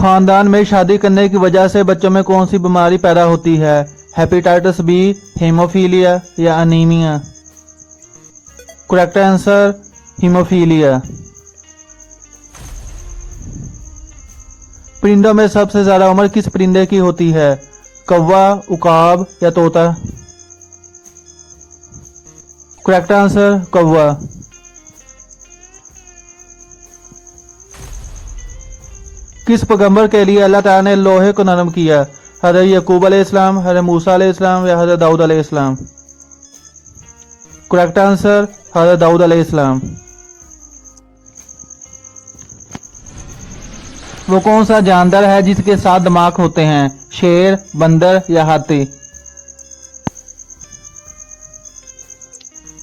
खानदान में शादी करने की वजह से बच्चों में कौन सी बीमारी पैदा होती है? हेपेटाइटिस बी, हेमोफीलिया या अनीमिया? Correct answer haemophilia. परिंदों में सबसे ज्यादा उम्र किस परिंदे की होती है? कौवा, उकाब या तोता? करेक्ट आंसर कौवा। किस पैगंबर के लिए अल्लाह ताला ने लोहे को नरम किया? हज़रत यकूब अलैहिस्सलाम, हज़रत मूसा अलैहिस्सलाम या हज़रत दाऊद अलैहिस्सलाम? करेक्ट आंसर हज़रत दाऊद अलैहिस्सलाम। वो कौन सा जानवर है जिसके 7 दिमाग होते हैं? शेर, बंदर या हाथी?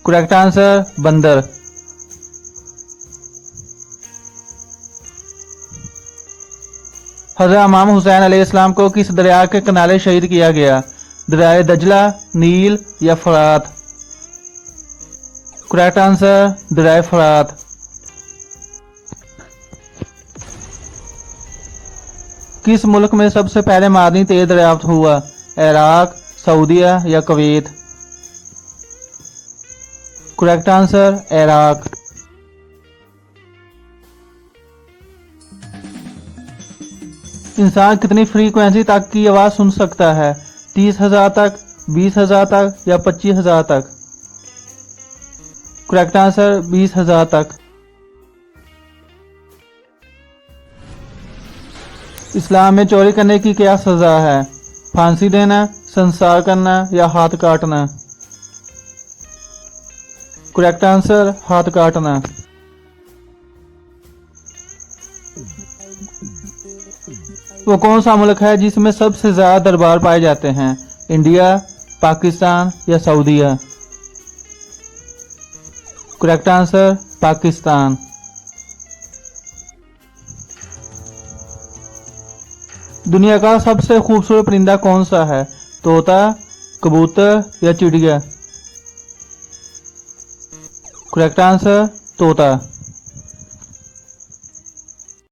करेक्ट आंसर बंदर। हज़रत इमाम हुसैन अलैहिस्सलाम को किस दरिया के किनारे शहीद किया गया? दरियाए दजला, नील या फरात? करेक्ट आंसर दरियाए फरात। किस मुल्क में सबसे पहले मादनी तेल दरियाफ्त हुआ? इराक, सऊदीया या कुवैत? Correct answer Iraq. इंसान कितनी फ्रीक्वेंसी तक की आवाज सुन सकता है? 30,000 तक, 20,000 तक या 25,000 तक? करेक्ट आंसर 20,000 तक। इस्लाम में चोरी करने की क्या सजा है? फांसी देना, संस्कार करना या हाथ काटना? करेक्ट आंसर हाथ काटना। वो कौन सा मुल्क है जिसमें सबसे ज्यादा दरबार पाए जाते हैं? इंडिया, पाकिस्तान या सऊदीया? Correct answer Pakistan. दुनिया का सबसे खूबसूरत परिंदा कौन सा है? तोता, कबूतर या चिड़िया? करेक्ट आंसर तोता।